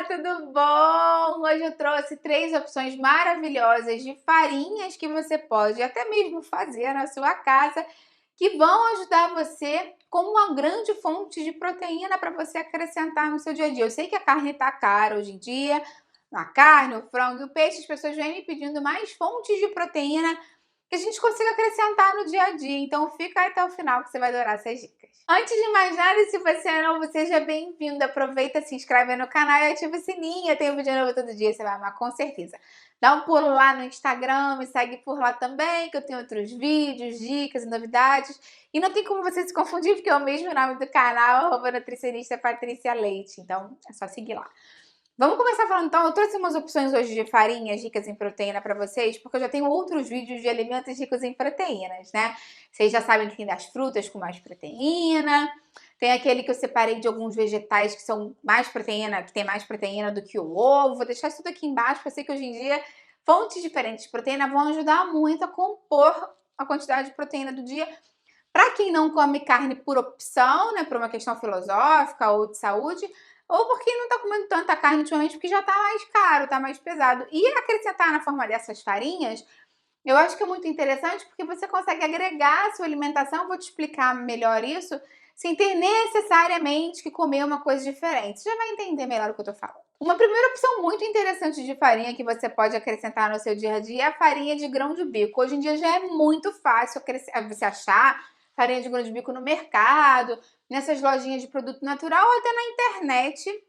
tudo bom? Hoje eu trouxe 3 opções maravilhosas de farinhas que você pode até mesmo fazer na sua casa, que vão ajudar você como uma grande fonte de proteína para você acrescentar no seu dia a dia. Eu sei que a carne está cara hoje em dia, a carne, o frango e o peixe, as pessoas vêm me pedindo mais fontes de proteína que a gente consiga acrescentar no dia a dia. Então fica aí até o final que você vai adorar essas dicas. Antes de mais nada, se você é novo, seja bem-vindo. Aproveita, se inscreve no canal e ativa o sininho. Tem vídeo novo todo dia, você vai amar com certeza. Dá um pulo lá no Instagram, me segue por lá também, que eu tenho outros vídeos, dicas e novidades. E não tem como você se confundir, porque é o mesmo nome do canal, @nutricionista Patrícia Leite. Então é só seguir lá. Vamos começar falando então, eu trouxe umas opções hoje de farinhas ricas em proteína para vocês, porque eu já tenho outros vídeos de alimentos ricos em proteínas, né? Vocês já sabem que tem das frutas com mais proteína, tem aquele que eu separei de alguns vegetais que são mais proteína, que tem mais proteína do que o ovo. Vou deixar isso tudo aqui embaixo, porque eu sei que hoje em dia fontes diferentes de proteína vão ajudar muito a compor a quantidade de proteína do dia. Para quem não come carne por opção, né, por uma questão filosófica ou de saúde, ou porque não está comendo tanta carne ultimamente, porque já está mais caro, está mais pesado. E acrescentar na forma dessas farinhas, eu acho que é muito interessante, porque você consegue agregar a sua alimentação, eu vou te explicar melhor isso, sem ter necessariamente que comer uma coisa diferente. Você já vai entender melhor o que eu estou falando. Uma primeira opção muito interessante de farinha que você pode acrescentar no seu dia a dia é a farinha de grão de bico. Hoje em dia já é muito fácil você achar farinha de grão de bico no mercado, nessas lojinhas de produto natural ou até na internet.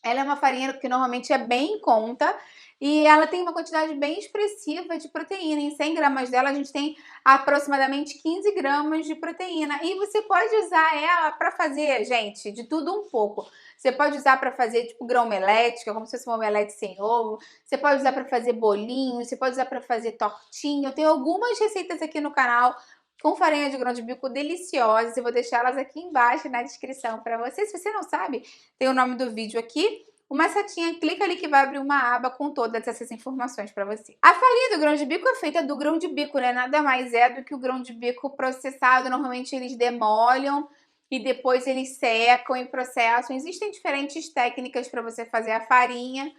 Ela é uma farinha que normalmente é bem em conta e ela tem uma quantidade bem expressiva de proteína. Em 100 gramas dela, a gente tem aproximadamente 15 gramas de proteína. E você pode usar ela para fazer, gente, de tudo um pouco. Você pode usar para fazer, tipo, grão-omelete, que é como se fosse uma omelete sem ovo. Você pode usar para fazer bolinho, você pode usar para fazer tortinha. Eu tenho algumas receitas aqui no canal com farinha de grão de bico deliciosas. Eu vou deixar elas aqui embaixo na descrição para você. Se você não sabe, tem o nome do vídeo aqui. Uma setinha, clica ali que vai abrir uma aba com todas essas informações para você. A farinha do grão de bico é feita do grão de bico, né? Nada mais é do que o grão de bico processado. Normalmente eles demolham e depois eles secam e processam. Existem diferentes técnicas para você fazer a farinha.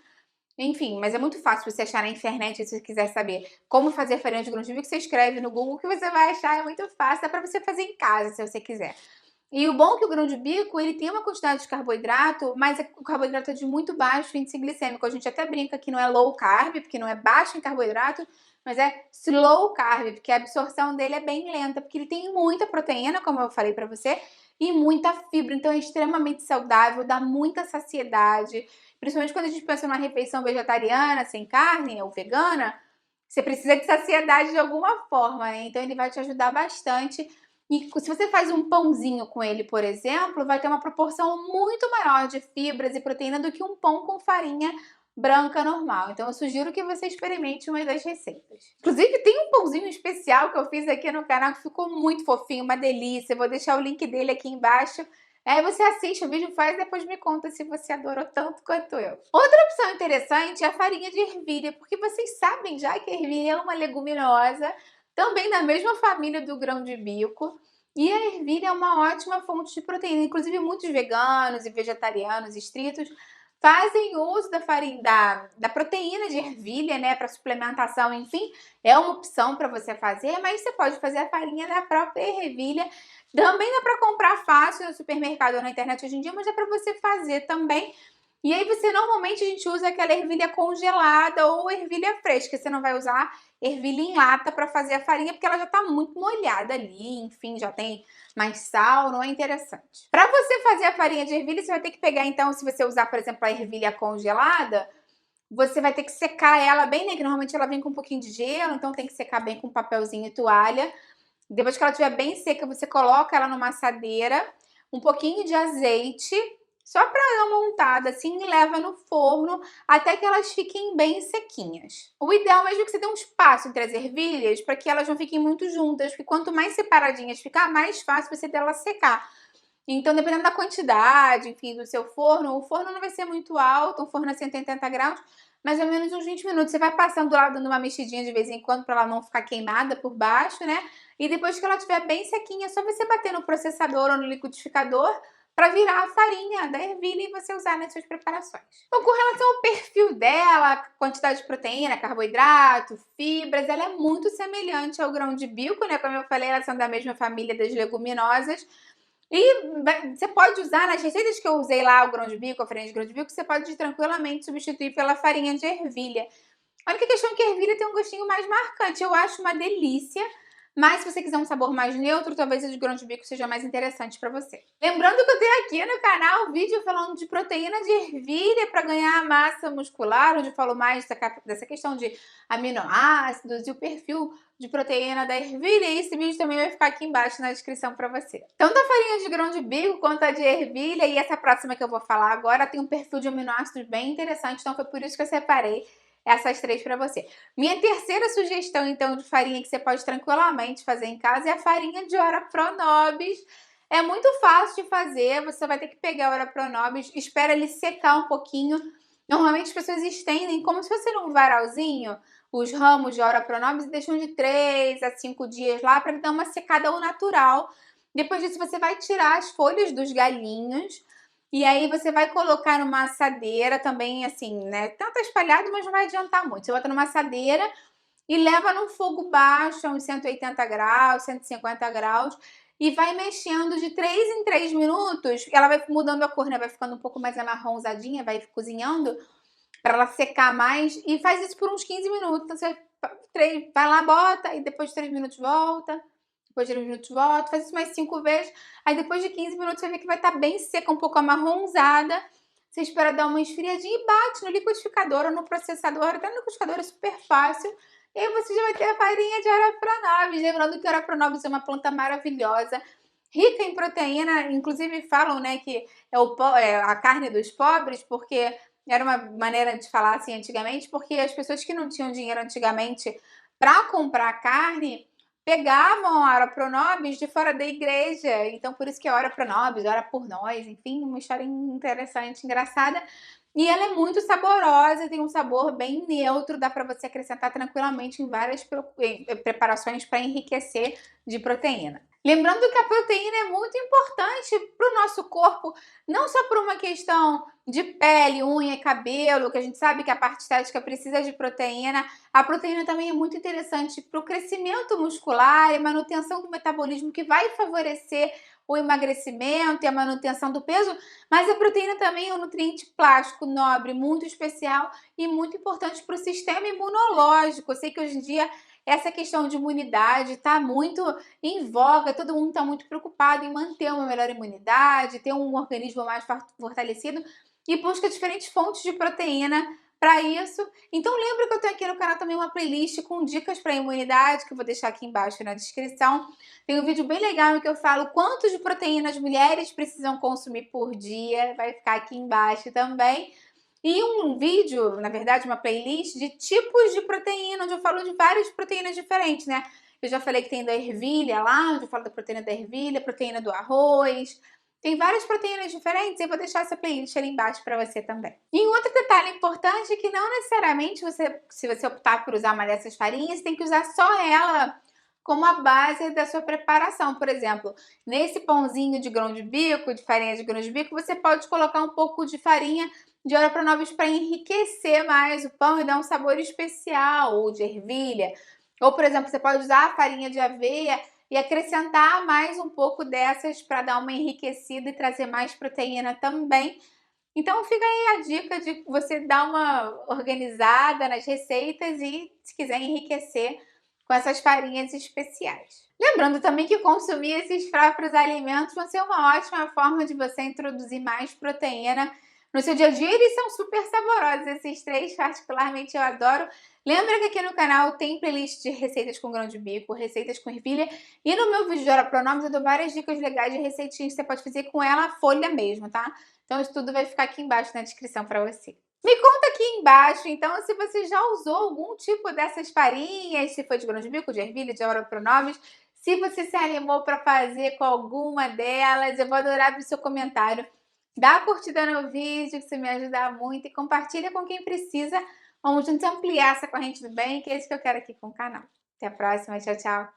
Enfim, mas é muito fácil você achar na internet, se você quiser saber como fazer farinha de grão de bico, você escreve no Google que você vai achar, é muito fácil, dá para você fazer em casa, se você quiser. E o bom é que o grão de bico, ele tem uma quantidade de carboidrato, mas o carboidrato é de muito baixo índice glicêmico. A gente até brinca que não é low carb, porque não é baixo em carboidrato, mas é slow carb, porque a absorção dele é bem lenta, porque ele tem muita proteína, como eu falei para você, e muita fibra, então é extremamente saudável, dá muita saciedade. Principalmente quando a gente pensa numa refeição vegetariana, sem carne ou vegana, você precisa de saciedade de alguma forma, né? Então ele vai te ajudar bastante. E se você faz um pãozinho com ele, por exemplo, vai ter uma proporção muito maior de fibras e proteína do que um pão com farinha branca normal. Então eu sugiro que você experimente uma das receitas. Inclusive tem um pãozinho especial que eu fiz aqui no canal que ficou muito fofinho, uma delícia. Eu vou deixar o link dele aqui embaixo. Aí você assiste o vídeo, faz e depois me conta se você adorou tanto quanto eu. Outra opção interessante é a farinha de ervilha, porque vocês sabem já que a ervilha é uma leguminosa, também da mesma família do grão de bico. E a ervilha é uma ótima fonte de proteína. Inclusive, muitos veganos e vegetarianos estritos fazem uso da farinha, da proteína de ervilha, né, para suplementação, enfim, é uma opção para você fazer, mas você pode fazer a farinha da própria ervilha. Também dá para comprar fácil no supermercado ou na internet hoje em dia, mas dá para você fazer também. E aí você normalmente a gente usa aquela ervilha congelada ou ervilha fresca. Você não vai usar ervilha em lata para fazer a farinha, porque ela já está muito molhada ali, enfim, já tem mais sal, não é interessante. Para você fazer a farinha de ervilha, você vai ter que pegar, então, se você usar, por exemplo, a ervilha congelada, você vai ter que secar ela bem, né? Que normalmente ela vem com um pouquinho de gelo, então tem que secar bem com papelzinho e toalha. Depois que ela estiver bem seca, você coloca ela numa assadeira, um pouquinho de azeite, só para dar uma untada assim, e leva no forno até que elas fiquem bem sequinhas. O ideal mesmo é que você dê um espaço entre as ervilhas para que elas não fiquem muito juntas, porque quanto mais separadinhas ficar, mais fácil você delas secar. Então, dependendo da quantidade, enfim, do seu forno, o forno não vai ser muito alto, um forno a 180 graus, mais ou menos uns 20 minutos. Você vai passando do lado, dando uma mexidinha de vez em quando para ela não ficar queimada por baixo, né? E depois que ela estiver bem sequinha, é só você bater no processador ou no liquidificador para virar a farinha da ervilha e você usar nas suas preparações. Bom, com relação ao perfil dela, quantidade de proteína, carboidrato, fibras, ela é muito semelhante ao grão de bico, né? Como eu falei, elas são da mesma família das leguminosas. E você pode usar, nas receitas que eu usei lá, o grão de bico, a farinha de grão de bico, você pode tranquilamente substituir pela farinha de ervilha. A única questão é que a ervilha tem um gostinho mais marcante. Eu acho uma delícia, mas se você quiser um sabor mais neutro, talvez a de grão de bico seja mais interessante para você. Lembrando que eu tenho aqui no canal um vídeo falando de proteína de ervilha para ganhar massa muscular, onde eu falo mais dessa questão de aminoácidos e o perfil de proteína da ervilha, e esse vídeo também vai ficar aqui embaixo na descrição para você. Tanto a farinha de grão de bico quanto a de ervilha, e essa próxima que eu vou falar agora, tem um perfil de aminoácidos bem interessante, então foi por isso que eu separei essas 3 para você. Minha terceira sugestão, então, de farinha que você pode tranquilamente fazer em casa é a farinha de Ora Pronobis. É muito fácil de fazer, você vai ter que pegar a Ora Pronobis, espera ele secar um pouquinho. Normalmente as pessoas estendem como se fosse num varalzinho os ramos de Ora Pronobis e deixam de 3 a 5 dias lá para dar uma secada ao natural. Depois disso você vai tirar as folhas dos galhinhos. E aí você vai colocar numa assadeira também, assim, né? Tanto espalhado, mas não vai adiantar muito. Você bota numa assadeira e leva num fogo baixo, a uns 180 graus, 150 graus, e vai mexendo de 3 em 3 minutos. Ela vai mudando a cor, né? Vai ficando um pouco mais amarronzadinha, vai cozinhando para ela secar mais. E faz isso por uns 15 minutos. Então você vai lá, bota, e depois de 3 minutos volta. Depois de 3 minutos volta, faz isso mais 5 vezes. Aí depois de 15 minutos você vai ver que vai estar bem seca, um pouco amarronzada. Você espera dar uma esfriadinha e bate no liquidificador ou no processador. Até no liquidificador é super fácil. E aí você já vai ter a farinha de Ora Pronobis. Lembrando que Ora Pronobis é uma planta maravilhosa, rica em proteína. Inclusive falam, né, que é a carne dos pobres, porque era uma maneira de falar assim antigamente, porque as pessoas que não tinham dinheiro antigamente para comprar carne pegavam a Ora Pronobis de fora da igreja. Então, por isso que é Ora Pronobis, ora por nós, enfim, uma história interessante, engraçada. E ela é muito saborosa, tem um sabor bem neutro, dá para você acrescentar tranquilamente em várias preparações para enriquecer de proteína. Lembrando que a proteína é muito importante para o nosso corpo, não só por uma questão de pele, unha e cabelo, que a gente sabe que a parte estética precisa de proteína. A proteína também é muito interessante para o crescimento muscular e manutenção do metabolismo, que vai favorecer o emagrecimento e a manutenção do peso, mas a proteína também é um nutriente plástico nobre, muito especial e muito importante para o sistema imunológico. Eu sei que hoje em dia essa questão de imunidade está muito em voga, todo mundo está muito preocupado em manter uma melhor imunidade, ter um organismo mais fortalecido e busca diferentes fontes de proteína para isso. Então lembra que eu tenho aqui no canal também uma playlist com dicas para imunidade, que eu vou deixar aqui embaixo na descrição. Tem um vídeo bem legal em que eu falo quanto de proteína as mulheres precisam consumir por dia, vai ficar aqui embaixo também. E um vídeo, na verdade, uma playlist de tipos de proteína, onde eu falo de várias proteínas diferentes, né? Eu já falei que tem da ervilha lá, onde eu falo da proteína da ervilha, proteína do arroz. Tem várias proteínas diferentes e eu vou deixar essa playlist ali embaixo para você também. E um outro detalhe importante é que não necessariamente se você optar por usar uma dessas farinhas, tem que usar só ela como a base da sua preparação. Por exemplo, nesse pãozinho de grão de bico, de farinha de grão de bico, você pode colocar um pouco de farinha de Ora Pronobis para enriquecer mais o pão e dar um sabor especial, ou de ervilha. Ou, por exemplo, você pode usar a farinha de aveia e acrescentar mais um pouco dessas para dar uma enriquecida e trazer mais proteína também. Então fica aí a dica de você dar uma organizada nas receitas e, se quiser, enriquecer com essas farinhas especiais. Lembrando também que consumir esses próprios alimentos vai ser uma ótima forma de você introduzir mais proteína no seu dia a dia. Eles são super saborosos, esses 3 particularmente eu adoro. Lembra que aqui no canal tem playlist de receitas com grão de bico, receitas com ervilha, e no meu vídeo de Ora Pronobis eu dou várias dicas legais de receitinhas que você pode fazer com ela a folha mesmo, tá? Então isso tudo vai ficar aqui embaixo na descrição para você. Me conta aqui embaixo, então, se você já usou algum tipo dessas farinhas, se foi de grão de bico, de ervilha, de Ora Pronobis, se você se animou para fazer com alguma delas, eu vou adorar ver o seu comentário. Dá a curtida no vídeo, que isso me ajuda muito, e compartilha com quem precisa. Vamos juntos ampliar essa corrente do bem, que é isso que eu quero aqui com o canal. Até a próxima, tchau, tchau!